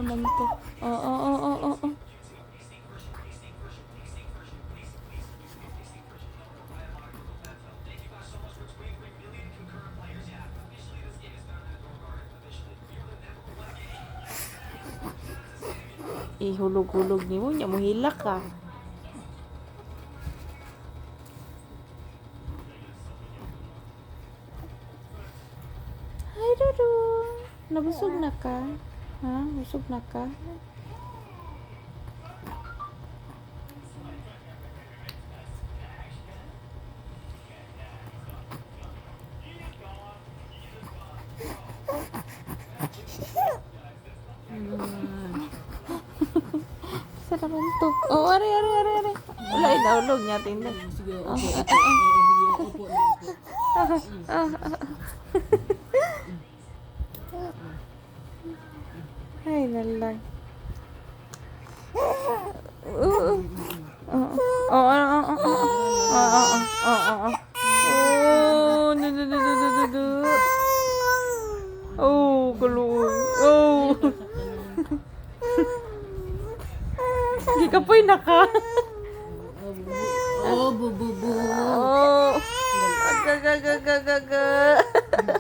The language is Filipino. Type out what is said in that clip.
naman to. Oo, oo, oo, oo. Ihulog-hulog ni mo, nya mo hilak ka. Hi, Dudu. Nabusog na ka? Ha? Busog na ka? Sa naman to? Oh, ari. Wala, inaulog niya. Tingnan. Sige, Oh, opo, opo. Sige, opo na, opo. Ay, nalang. Oo. Oh, kaluoy. Oh. Hindi ka po'y naka. Oh, bu. Oh. Aga.